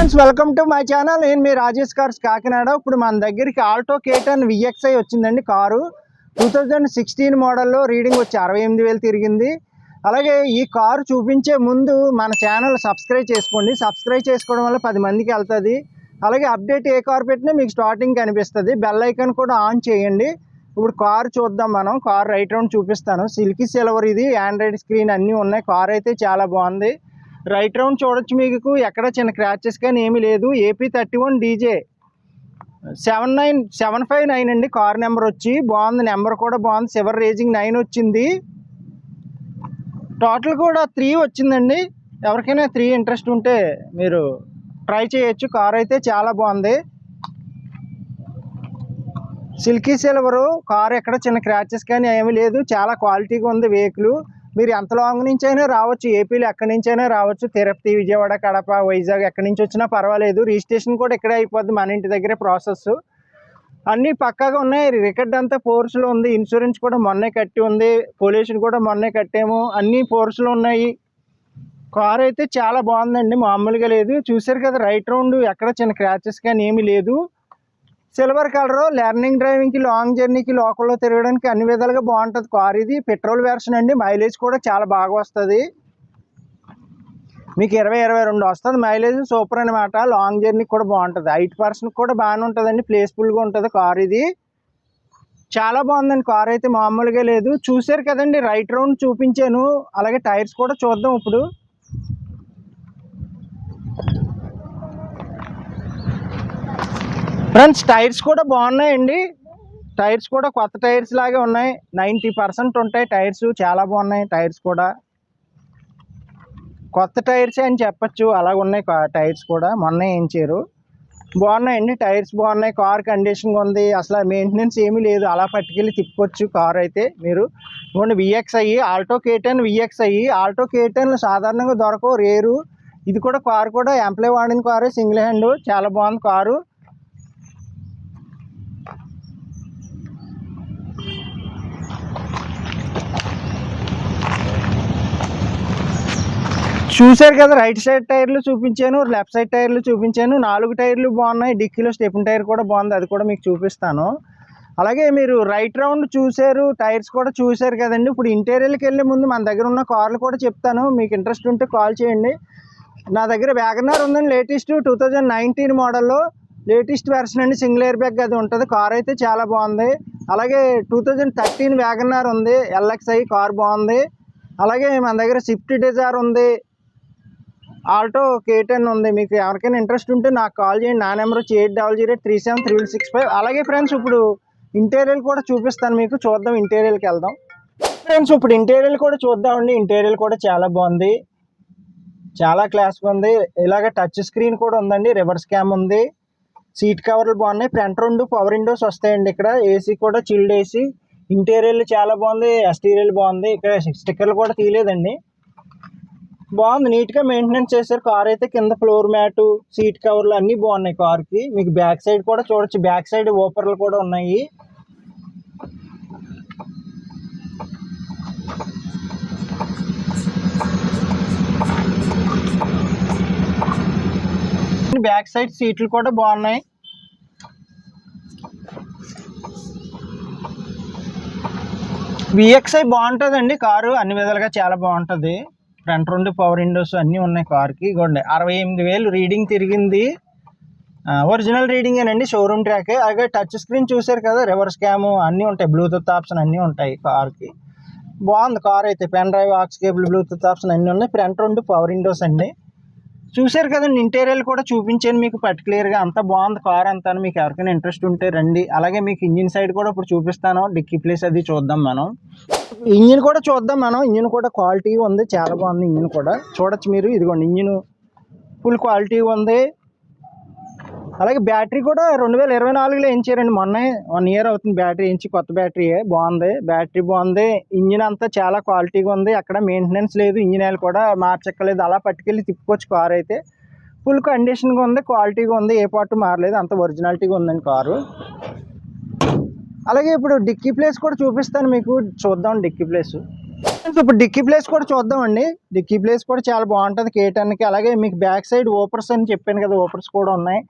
Friends, welcome to my channel. నేను మీ Rajesh cars Kakinada. ఇప్పుడు మన దగ్గరికి ఆల్టో K10 VXi వచ్చిందండి. కారు 2016 మోడల్లో రీడింగ్ వచ్చి 68,000 తిరిగింది. అలాగే ఈ కారు చూపించే ముందు మన ఛానల్ సబ్స్క్రైబ్ చేసుకోండి. సబ్స్క్రైబ్ చేసుకోవడం వల్ల 10 మందికి వెళ్తుంది. అలాగే అప్డేట్ ఏ కారు పెట్టినా మీకు స్టార్టింగ్ కనిపిస్తుంది. బెల్ ఐకాన్ కూడా ఆన్ చేయండి. ఇప్పుడు కారు చూద్దాం. మనం కారు రైట్ రౌండ్ చూపిస్తాను. సిల్కీ సిల్వర్, ఇది ఆండ్రాయిడ్ స్క్రీన్ అన్నీ ఉన్నాయి. కారు అయితే చాలా బాగుంది. రైట్ రౌండ్ చూడొచ్చు. మీకు ఎక్కడ చిన్న క్రాచెస్ కానీ ఏమీ లేదు. AP31 DJ 75759 అండి కార్ నెంబర్ వచ్చి. బాగుంది, నెంబర్ కూడా బాగుంది. సిల్వర్ రేజింగ్ 9 వచ్చింది. టోటల్ కూడా 3 వచ్చిందండి. ఎవరికైనా 3 ఇంట్రెస్ట్ ఉంటే మీరు ట్రై చేయొచ్చు. కార్ అయితే చాలా బాగుంది. సిల్కీ సిల్వరు కారు, ఎక్కడ చిన్న క్రాచెస్ కానీ ఏమీ లేదు. చాలా క్వాలిటీగా ఉంది వెహికల్. మీరు ఎంత లాంగ్ నుంచి అయినా రావచ్చు. ఏపీలో ఎక్కడి నుంచి అయినా రావచ్చు. తిరుపతి, విజయవాడ, కడప, వైజాగ్ ఎక్కడి నుంచి వచ్చినా పర్వాలేదు. రిజిస్ట్రేషన్ కూడా ఇక్కడే అయిపోద్ది, మన ఇంటి దగ్గరే ప్రాసెస్. అన్నీ పక్కాగా ఉన్నాయి. రికార్డ్ అంతా ఫోర్స్లో ఉంది. ఇన్సూరెన్స్ కూడా మొన్నే కట్టి ఉంది. పొల్యూషన్ కూడా మొన్నే కట్టాము. అన్నీ ఫోర్స్లో ఉన్నాయి. కారు అయితే చాలా బాగుందండి, మామూలుగా లేదు. చూసారు కదా రైట్ రౌండ్, ఎక్కడ చిన్న క్రాచెస్ కానీ ఏమీ లేదు. సిల్వర్ కలర్, లెర్నింగ్ డ్రైవింగ్కి, లాంగ్ జర్నీకి, లోకల్లో తిరగడానికి అన్ని విధాలుగా బాగుంటుంది కార్. ఇది పెట్రోల్ వెర్షన్ అండి. మైలేజ్ కూడా చాలా బాగా వస్తుంది. మీకు 20-22 వస్తుంది మైలేజ్. సూపర్ అనమాట. లాంగ్ జర్నీకి కూడా బాగుంటుంది. 8% కూడా బాగానే ఉంటుందండి. ప్లేస్ఫుల్గా ఉంటుంది కార్. ఇది చాలా బాగుందండి. కార్ అయితే మామూలుగా లేదు. చూసారు కదండి రైట్ రౌండ్ చూపించాను. అలాగే టైర్స్ కూడా చూద్దాం ఇప్పుడు. ఫ్రెండ్స్, టైర్స్ కూడా బాగున్నాయండి. టైర్స్ కూడా కొత్త టైర్స్ లాగే ఉన్నాయి. 90% ఉంటాయి టైర్స్. చాలా బాగున్నాయి టైర్స్ కూడా. కొత్త టైర్స్ అని చెప్పచ్చు, అలాగ ఉన్నాయి టైర్స్ కూడా. మొన్న వేయించారు. బాగున్నాయండి టైర్స్, బాగున్నాయి. కార్ కండిషన్ ఉంది. అసలు మెయింటెనెన్స్ ఏమీ లేదు. అలా పట్టుకెళ్ళి తిప్పుకోవచ్చు కార్ అయితే మీరు. ఇవ్వండి VXi, Alto K10 VXi. Alto K10 సాధారణంగా దొరకవు, రేరు. ఇది కూడా కారు కూడా ఎంప్లాయ్ వాడిన కారు, సింగిల్ హ్యాండ్. చాలా బాగుంది కారు. చూసారు కదా రైట్ సైడ్ టైర్లు చూపించాను, లెఫ్ట్ సైడ్ టైర్లు చూపించాను. 4 టైర్లు బాగున్నాయి. డిక్కీలో స్టెప్ని టైర్ కూడా బాగుంది, అది కూడా మీకు చూపిస్తాను. అలాగే మీరు రైట్ రౌండ్ చూసారు, టైర్స్ కూడా చూసారు కదండి. ఇప్పుడు ఇంటీరియర్కి వెళ్ళే ముందు మన దగ్గర ఉన్న కార్లు కూడా చెప్తాను. మీకు ఇంట్రెస్ట్ ఉంటే కాల్ చేయండి. నా దగ్గర వ్యాగనార్ ఉందండి, లేటెస్ట్ 2019 మోడల్లో లేటెస్ట్ వెర్షన్ అండి. సింగిల్ ఎయిర్ బ్యాగ్ అది ఉంటుంది. కార్ అయితే చాలా బాగుంది. అలాగే 2013 వ్యాగనార్ ఉంది, LXi. కార్ బాగుంది. అలాగే మన దగ్గర స్విఫ్ట్ డిజైర్ ఉంది, ఆల్టో K10 ఉంది. మీకు ఎవరికైనా ఇంట్రెస్ట్ ఉంటే నాకు కాల్ చేయండి. నా నెంబర్ వచ్చి 8008373365. అలాగే ఫ్రెండ్స్, ఇప్పుడు ఇంటీరియర్ కూడా చూపిస్తాను మీకు. చూద్దాం, ఇంటీరియర్కి వెళ్దాం. ఫ్రెండ్స్, ఇప్పుడు ఇంటీరియర్ కూడా చూద్దామండి. ఇంటీరియర్ కూడా చాలా బాగుంది, చాలా క్లాస్గా ఉంది. ఇలాగ టచ్ స్క్రీన్ కూడా ఉందండి. రివర్స్ క్యామ్ ఉంది. సీట్ కవర్లు బాగున్నాయి. ఫ్రంట్ 2 పవర్ విండోస్ వస్తాయండి. ఇక్కడ ఏసీ కూడా చిల్డ్ ఏసీ. ఇంటీరియర్ చాలా బాగుంది. ఎక్స్టీరియర్ బాగుంది. ఇక్కడ స్టిక్కర్లు కూడా తీయలేదండి. బాగుంది, నీట్గా మెయింటెనెన్స్ చేశారు. కార్ అయితే కింద ఫ్లోర్ మ్యాటు, సీట్ కవర్లు అన్నీ బాగున్నాయి కార్కి. మీకు బ్యాక్ సైడ్ కూడా చూడొచ్చు. బ్యాక్ సైడ్ ఓపర్లు కూడా ఉన్నాయి. బ్యాక్ సైడ్ సీట్లు కూడా బాగున్నాయి. VXi బాగుంటుందండి కారు, అన్ని విధాలుగా చాలా బాగుంటుంది. ఫ్రంట్ 2 పవర్ విండోస్ అన్నీ ఉన్నాయి కార్కి. ఇవ్వండి 68,000 రీడింగ్ తిరిగింది. ఒరిజినల్ రీడింగేనండి, షోరూమ్ ట్రాకే. అలాగే టచ్ స్క్రీన్ చూసారు కదా, రివర్స్ క్యాము అన్నీ ఉంటాయి. బ్లూటూత్ ఆప్షన్ అన్నీ ఉంటాయి కార్కి. బాగుంది కార్ అయితే. Pen drive, aux cable, Bluetooth option అన్నీ ఉన్నాయి. ఫ్రంట్ 2 పవర్ విండోస్ అండి. చూసారు కదండి ఇంటీరియర్ కూడా చూపించాను మీకు పర్టికులర్గా. అంతా బాగుంది కార్ అంతా. మీకు ఎవరికైనా ఇంట్రెస్ట్ ఉంటే రండి. అలాగే మీకు ఇంజిన్ సైడ్ కూడా ఇప్పుడు చూపిస్తాను. డిక్కీ ప్లేస్ అది చూద్దాం మనం. ఇంజిన్ కూడా చూద్దాం మనం. ఇంజిన్ కూడా క్వాలిటీ ఉంది, చాలా బాగుంది. ఇంజిన్ కూడా చూడొచ్చు మీరు. ఇదిగోండి ఇంజిన్ ఫుల్ క్వాలిటీ ఉంది. అలాగే బ్యాటరీ కూడా 2024లో వేయించారండి. మొన్నే 1 ఇయర్ అవుతుంది బ్యాటరీ వేయించి. కొత్త బ్యాటరీయే, బాగుంది. బ్యాటరీ బాగుంది. ఇంజిన్ అంతా చాలా క్వాలిటీగా ఉంది. అక్కడ మెయింటెనెన్స్ లేదు. ఇంజిన్ ఆయిల్ కూడా మార్చక్కలేదు. అలా పట్టుకెళ్ళి తిప్పుకోవచ్చు. కార్ అయితే ఫుల్ కండిషన్గా ఉంది, క్వాలిటీగా ఉంది. ఏ పార్ట్ మారలేదు, అంత ఒరిజినాలిటీగా ఉందండి కారు. అలాగే ఇప్పుడు డిక్కీ ప్లేస్ కూడా చూపిస్తాను మీకు. చూద్దాం డిక్కీ ప్లేస్. ఇప్పుడు డిక్కీ ప్లేస్ కూడా చూద్దామండి. డిక్కీ ప్లేస్ కూడా చాలా బాగుంటుంది K10కి. అలాగే మీకు బ్యాక్ సైడ్ ఓపర్స్ అని చెప్పాను కదా, ఓపర్స్ కూడా ఉన్నాయి.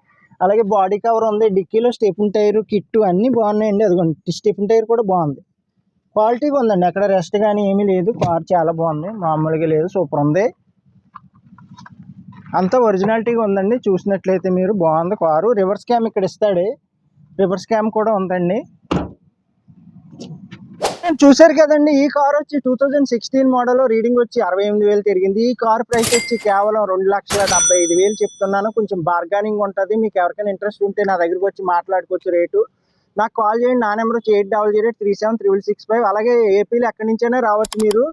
అలాగే బాడీ కవర్ ఉంది. డిక్కీలో స్టెప్ని టైర్ కిట్ అన్నీ బాగున్నాయండి. అదిగోండి స్టెప్ని టైర్ కూడా బాగుంది, క్వాలిటీగా ఉందండి. అక్కడ రెస్ట్ కానీ ఏమీ లేదు. కార్ చాలా బాగుంది, మామూలుగా లేదు, సూపర్ ఉంది. అంతా ఒరిజినాలిటీగా ఉందండి. చూసినట్లయితే మీరు బాగుంది కారు. రివర్స్ క్యామ్ ఇక్కడ ఇస్తాడు, రివర్స్ క్యామ్ కూడా ఉందండి. చూసారు కదండి, ఈ కార్ వచ్చి 2016 మోడల్, రీడింగ్ వచ్చి 68,000 తిరిగింది. ఈ కార్ ప్రైస్ వచ్చి కేవలం 2,75,000 చెప్తున్నాను. కొంచెం బార్గానింగ్ ఉంటుంది. మీకు ఎవరికైనా ఇంట్రెస్ట్ ఉంటే నా దగ్గరకు వచ్చి మాట్లాడుకోవచ్చు రేటు. నాకు కాల్ చేయండి. నా నెంబర్ వచ్చి 8008376665. అలాగే ఏపీలో ఎక్కడి నుంచైనా రావచ్చు మీరు.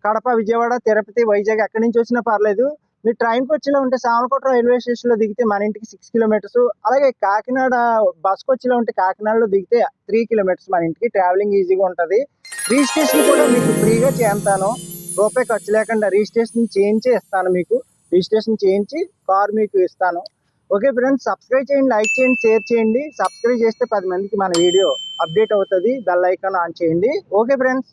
కడప, విజయవాడ, తిరుపతి, వైజాగ్ ఎక్కడి నుంచి వచ్చినా పర్లేదు. మీరు ట్రైన్కి వచ్చేలా ఉంటే సామలకోట రైల్వే స్టేషన్లో దిగితే మన ఇంటికి 6 కిలోమీటర్స్. అలాగే కాకినాడ బస్కి వచ్చేలా ఉంటే కాకినాడలో దిగితే 3 కిలోమీటర్స్ మన ఇంటికి. ట్రావెలింగ్ ఈజీగా ఉంటుంది. రిజిస్ట్రేషన్ కూడా మీకు ఫ్రీగా చేస్తాను, రూపాయి ఖర్చు లేకుండా రిజిస్ట్రేషన్ చేయించి ఇస్తాను. మీకు రిజిస్ట్రేషన్ చేయించి కార్ మీకు ఇస్తాను. ఓకే ఫ్రెండ్స్, సబ్స్క్రైబ్ చేయండి, లైక్ చేయండి, షేర్ చేయండి. సబ్స్క్రైబ్ చేస్తే 10 మందికి మన వీడియో అప్డేట్ అవుతుంది. బెల్ ఐకాన్ ఆన్ చేయండి. Okay friends.